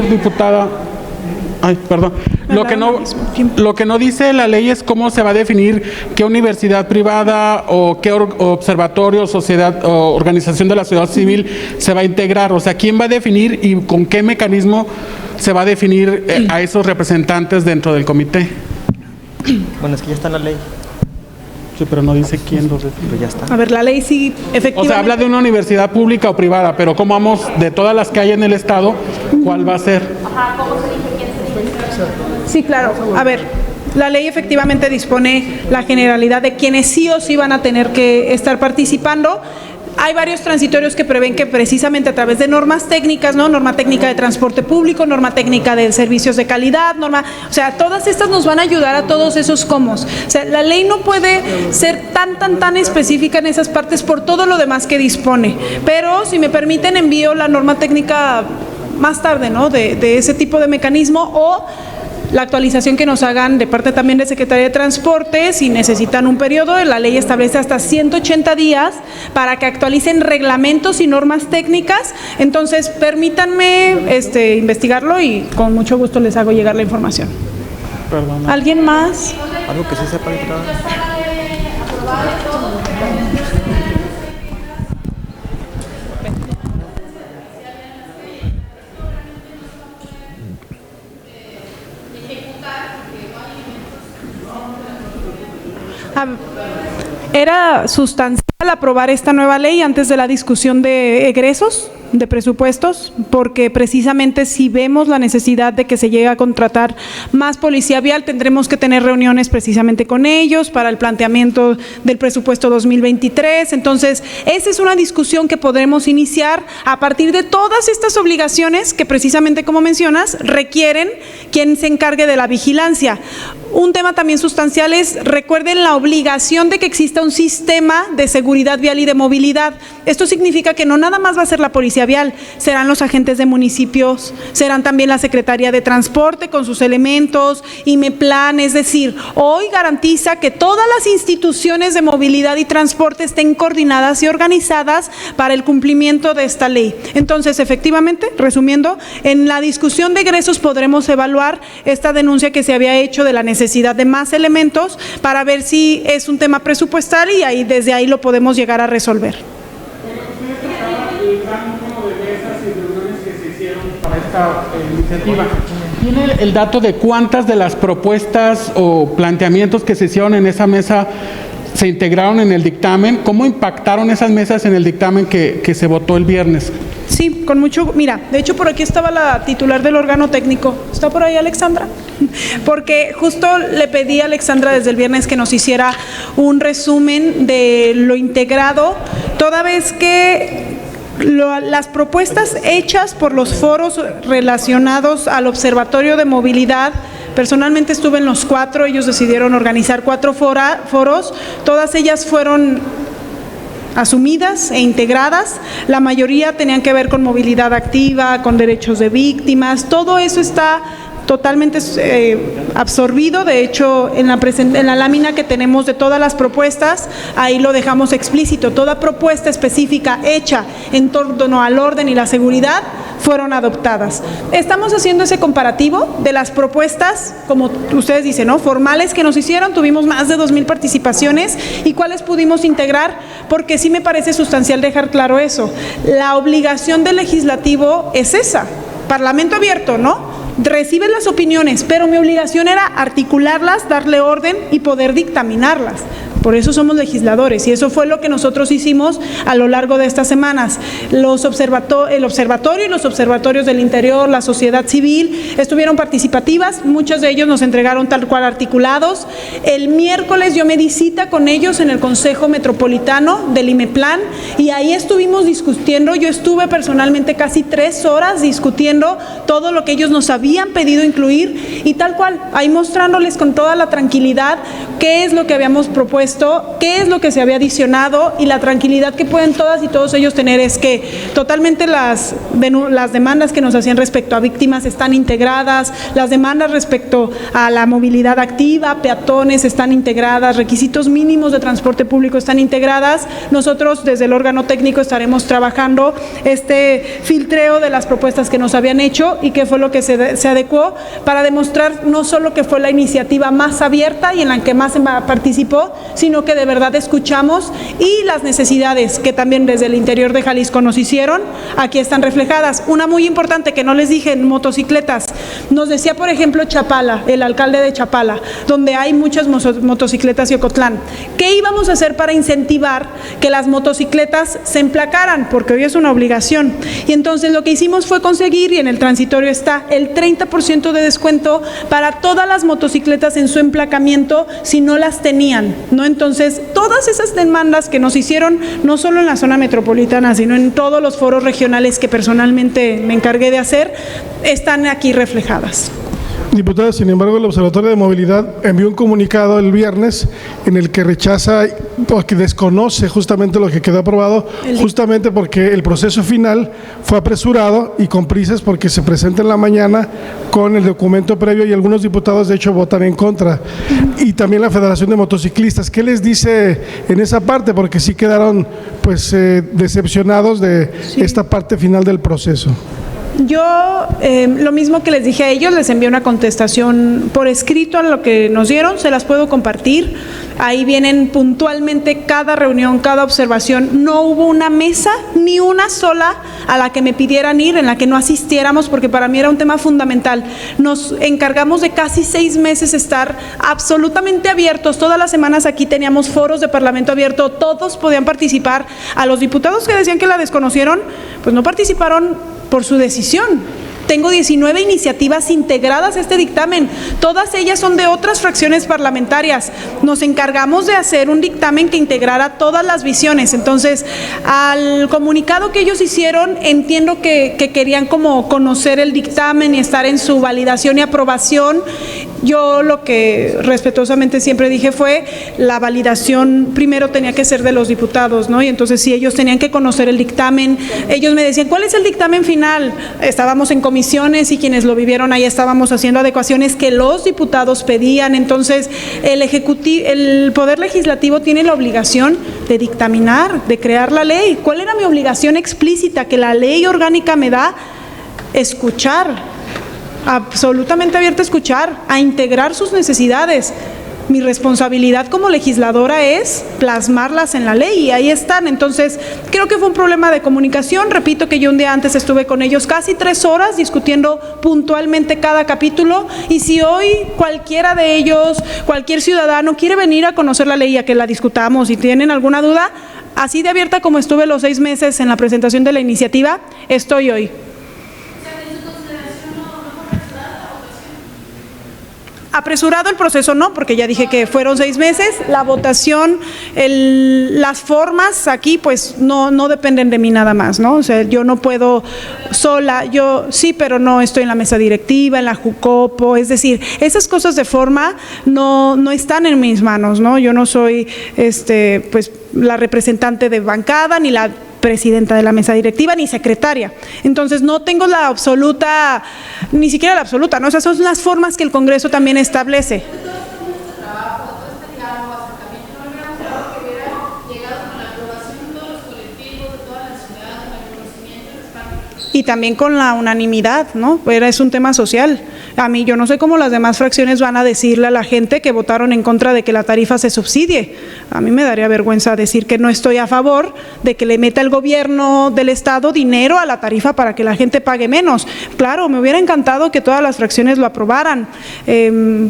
Diputada. Ay, perdón. Lo que no dice la ley es cómo se va a definir qué universidad privada o qué observatorio, sociedad o organización de la sociedad civil se va a integrar. O sea, ¿quién va a definir y con qué mecanismo se va a definir a esos representantes dentro del comité? Bueno, es que ya está en la ley. Sí, pero no dice quién los define. Pero ya está. A ver, la ley sí, efectivamente. O sea, habla de una universidad pública o privada, pero ¿cómo vamos de todas las que hay en el estado? ¿Cuál va a ser? Ajá, ¿cómo se dice quién se dice? Sí, claro. A ver, la ley efectivamente dispone la generalidad de quienes sí o sí van a tener que estar participando. Hay varios transitorios que prevén que precisamente a través de normas técnicas, ¿no? Norma técnica de transporte público, norma técnica de servicios de calidad, o sea, todas estas nos van a ayudar a todos esos cómo. O sea, la ley no puede ser tan específica en esas partes por todo lo demás que dispone. Pero, si me permiten, envío la norma técnica más tarde, ¿no? De ese tipo de mecanismo o la actualización que nos hagan de parte también de Secretaría de Transporte, si necesitan un periodo, la ley establece hasta 180 días para que actualicen reglamentos y normas técnicas. Entonces, permítanme investigarlo y con mucho gusto les hago llegar la información. Perdón. ¿Alguien más? Algo que sí sepa, diputada. Era sustancial aprobar esta nueva ley antes de la discusión de egresos, de presupuestos, porque precisamente si vemos la necesidad de que se llegue a contratar más policía vial, tendremos que tener reuniones precisamente con ellos para el planteamiento del presupuesto 2023. Entonces, esa es una discusión que podremos iniciar a partir de todas estas obligaciones que precisamente, como mencionas, requieren quien se encargue de la vigilancia. Un tema también sustancial es, recuerden la obligación de que exista un sistema de seguridad vial y de movilidad. Esto significa que no nada más va a ser la policía vial, serán los agentes de municipios, serán también la Secretaría de Transporte con sus elementos, IMEPLAN, es decir, hoy garantiza que todas las instituciones de movilidad y transporte estén coordinadas y organizadas para el cumplimiento de esta ley. Entonces, efectivamente, resumiendo, en la discusión de egresos podremos evaluar esta denuncia que se había hecho de la necesidad de más elementos para ver si es un tema presupuestal y ahí desde ahí lo podemos llegar a resolver. Para esta iniciativa. ¿Tiene el dato de cuántas de las propuestas o planteamientos que se hicieron en esa mesa se integraron en el dictamen? ¿Cómo impactaron esas mesas en el dictamen que se votó el viernes? Sí, con mucho, mira, de hecho por aquí estaba la titular del órgano técnico. ¿Está por ahí Alexandra? Porque justo le pedí a Alexandra desde el viernes que nos hiciera un resumen de lo integrado, toda vez que las propuestas hechas por los foros relacionados al Observatorio de Movilidad, personalmente estuve en los 4, ellos decidieron organizar 4 foros, todas ellas fueron asumidas e integradas, la mayoría tenían que ver con movilidad activa, con derechos de víctimas, todo eso está totalmente absorbido. De hecho, en la lámina que tenemos de todas las propuestas, ahí lo dejamos explícito. Toda propuesta específica hecha en torno al orden y la seguridad fueron adoptadas. Estamos haciendo ese comparativo de las propuestas, como ustedes dicen, ¿no?, formales que nos hicieron. Tuvimos más de 2,000 participaciones y cuáles pudimos integrar, porque sí me parece sustancial dejar claro eso. La obligación del legislativo es esa, parlamento abierto, ¿no? Reciben las opiniones, pero mi obligación era articularlas, darle orden y poder dictaminarlas. Por eso somos legisladores y eso fue lo que nosotros hicimos a lo largo de estas semanas. El observatorio y los observatorios del interior, la sociedad civil, estuvieron participativas, muchos de ellos nos entregaron tal cual articulados. El miércoles yo me di cita con ellos en el Consejo Metropolitano del IMEPLAN y ahí estuvimos discutiendo. Yo estuve personalmente casi 3 horas discutiendo todo lo que ellos nos habían pedido incluir y tal cual, ahí mostrándoles con toda la tranquilidad qué es lo que habíamos propuesto, qué es lo que se había adicionado, y la tranquilidad que pueden todas y todos ellos tener es que totalmente las demandas que nos hacían respecto a víctimas están integradas, las demandas respecto a la movilidad activa, peatones están integradas, requisitos mínimos de transporte público están integradas. Nosotros desde el órgano técnico estaremos trabajando este filtreo de las propuestas que nos habían hecho y qué fue lo que se adecuó para demostrar no solo que fue la iniciativa más abierta y en la que más se participó, sino que de verdad escuchamos y las necesidades que también desde el interior de Jalisco nos hicieron, aquí están reflejadas. Una muy importante que no les dije, en motocicletas, nos decía por ejemplo Chapala, el alcalde de Chapala, donde hay muchas motocicletas y Ocotlán, ¿qué íbamos a hacer para incentivar que las motocicletas se emplacaran? Porque hoy es una obligación. Y entonces lo que hicimos fue conseguir, y en el transitorio está, el 30% de descuento para todas las motocicletas en su emplacamiento si no las tenían, ¿no? Entonces, todas esas demandas que nos hicieron, no solo en la zona metropolitana, sino en todos los foros regionales que personalmente me encargué de hacer, están aquí reflejadas. Diputada, sin embargo, el Observatorio de Movilidad envió un comunicado el viernes en el que rechaza o que desconoce justamente lo que quedó aprobado, justamente porque el proceso final fue apresurado y con prisas porque se presenta en la mañana con el documento previo y algunos diputados de hecho votan en contra. Y también la Federación de Motociclistas, ¿qué les dice en esa parte? Porque sí quedaron pues decepcionados de esta parte final del proceso. Yo, lo mismo que les dije a ellos, les envié una contestación por escrito a lo que nos dieron, se las puedo compartir. Ahí vienen puntualmente cada reunión, cada observación. No hubo una mesa, ni una sola, a la que me pidieran ir, en la que no asistiéramos, porque para mí era un tema fundamental. Nos encargamos de casi 6 meses estar absolutamente abiertos. Todas las semanas aquí teníamos foros de Parlamento abierto, todos podían participar. A los diputados que decían que la desconocieron, pues no participaron por su decisión. Tengo 19 iniciativas integradas a este dictamen, todas ellas son de otras fracciones parlamentarias. Nos encargamos de hacer un dictamen que integrara todas las visiones. Entonces, al comunicado que ellos hicieron, entiendo que querían como conocer el dictamen y estar en su validación y aprobación. Yo lo que respetuosamente siempre dije fue, la validación primero tenía que ser de los diputados, ¿no? Y entonces si ellos tenían que conocer el dictamen, ellos me decían, ¿cuál es el dictamen final? Estábamos en comisiones y quienes lo vivieron ahí estábamos haciendo adecuaciones que los diputados pedían. Entonces el Poder Legislativo tiene la obligación de dictaminar, de crear la ley. ¿Cuál era mi obligación explícita que la ley orgánica me da? Escuchar, absolutamente abierta a escuchar, a integrar sus necesidades. Mi responsabilidad como legisladora es plasmarlas en la ley y ahí están. Entonces, creo que fue un problema de comunicación. Repito que yo un día antes estuve con ellos casi 3 horas discutiendo puntualmente cada capítulo, y si hoy cualquiera de ellos, cualquier ciudadano quiere venir a conocer la ley y a que la discutamos y tienen alguna duda, así de abierta como estuve los 6 meses en la presentación de la iniciativa, estoy hoy. Apresurado el proceso no, porque ya dije que fueron 6 meses, la votación, las formas aquí pues no dependen de mí nada más, ¿no? O sea, yo no puedo sola, yo sí, pero no estoy en la mesa directiva, en la Jucopo, es decir, esas cosas de forma no están en mis manos, ¿no? Yo no soy pues la representante de bancada, ni la presidenta de la mesa directiva, ni secretaria. Entonces, no tengo la absoluta, ni siquiera la absoluta, ¿no? O sea, son las formas que el Congreso también establece. Y y también con la unanimidad, ¿no? Es un tema social. A mí, yo no sé cómo las demás fracciones van a decirle a la gente que votaron en contra de que la tarifa se subsidie. A mí me daría vergüenza decir que no estoy a favor de que le meta el gobierno del estado dinero a la tarifa para que la gente pague menos. Claro, me hubiera encantado que todas las fracciones lo aprobaran.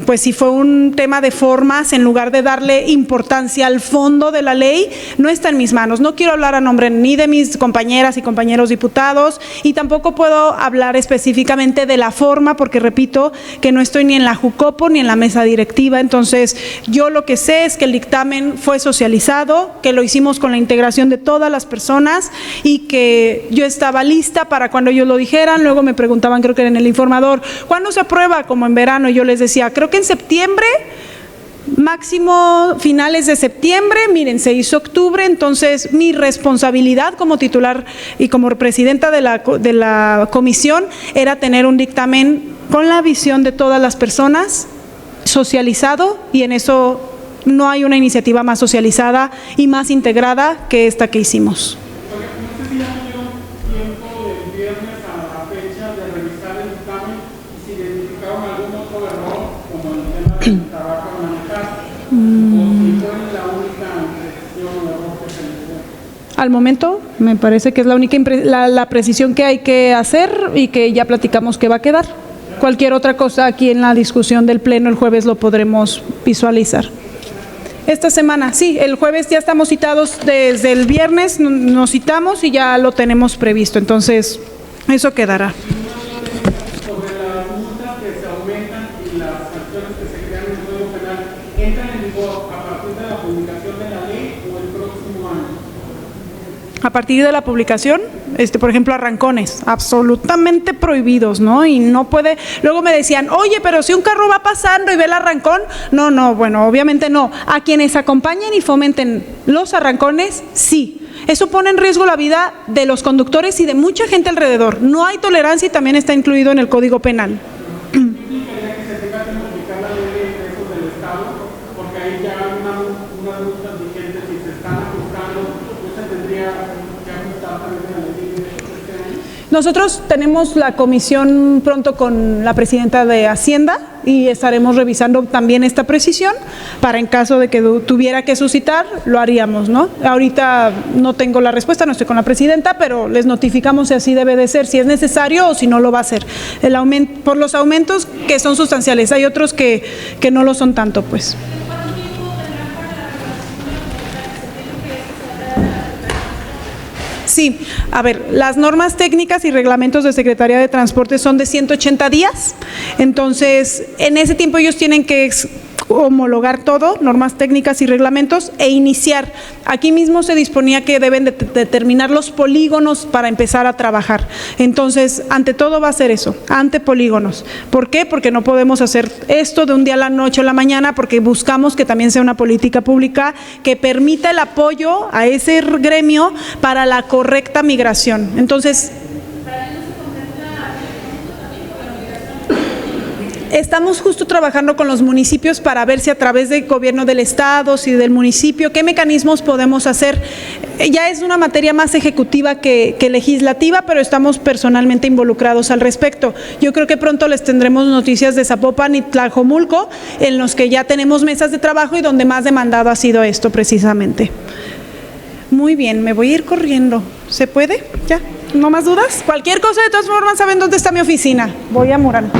Pues si fue un tema de formas, en lugar de darle importancia al fondo de la ley, no está en mis manos. No quiero hablar a nombre ni de mis compañeras y compañeros diputados y tampoco puedo hablar específicamente de la forma porque repito que no estoy ni en la Jucopo ni en la mesa directiva. Entonces yo lo que sé es que el dictamen fue socializado, que lo hicimos con la integración de todas las personas y que yo estaba lista para cuando ellos lo dijeran. Luego me preguntaban, creo que era en el informador, ¿cuándo se aprueba? Como en verano. Y yo les decía, creo que en septiembre, máximo finales de septiembre. Miren, se hizo octubre, entonces mi responsabilidad como titular y como presidenta de la comisión era tener un dictamen con la visión de todas las personas, socializado, y en eso no hay una iniciativa más socializada y más integrada que esta que hicimos. Al momento me parece que es la única la precisión que hay que hacer y que ya platicamos que va a quedar. Cualquier otra cosa aquí en la discusión del pleno el jueves lo podremos visualizar. Esta semana, sí, el jueves ya estamos citados, desde el viernes nos citamos y ya lo tenemos previsto, entonces eso quedará. Sobre las multas que se aumentan y las sanciones que se crean en el Código Penal, ¿entran en vigor a partir de la publicación de la ley o el próximo año? A partir de la publicación, por ejemplo, arrancones, absolutamente prohibidos, ¿no? Y no puede, luego me decían, oye, pero si un carro va pasando y ve el arrancón, no, bueno, obviamente no. A quienes acompañen y fomenten los arrancones, sí. Eso pone en riesgo la vida de los conductores y de mucha gente alrededor. No hay tolerancia y también está incluido en el Código Penal. Nosotros tenemos la comisión pronto con la presidenta de Hacienda y estaremos revisando también esta precisión para en caso de que tuviera que suscitar, lo haríamos, ¿no? Ahorita no tengo la respuesta, no estoy con la presidenta, pero les notificamos si así debe de ser, si es necesario o si no lo va a hacer. El aumento, por los aumentos que son sustanciales, hay otros que no lo son tanto, pues. Sí, a ver, las normas técnicas y reglamentos de Secretaría de Transporte son de 180 días, entonces en ese tiempo ellos tienen que homologar todo, normas técnicas y reglamentos, e iniciar. Aquí mismo se disponía que deben de determinar los polígonos para empezar a trabajar. Entonces, ante todo va a ser eso, ante polígonos. ¿Por qué? Porque no podemos hacer esto de un día a la noche o a la mañana, porque buscamos que también sea una política pública que permita el apoyo a ese gremio para la correcta migración. Entonces, estamos justo trabajando con los municipios para ver si a través del gobierno del estado, si del municipio, qué mecanismos podemos hacer. Ya es una materia más ejecutiva que legislativa, pero estamos personalmente involucrados al respecto. Yo creo que pronto les tendremos noticias de Zapopan y Tlajomulco, en los que ya tenemos mesas de trabajo y donde más demandado ha sido esto precisamente. Muy bien, me voy a ir corriendo. ¿Se puede? ¿Ya? ¿No más dudas? Cualquier cosa, de todas formas, saben dónde está mi oficina. Voy a Murano.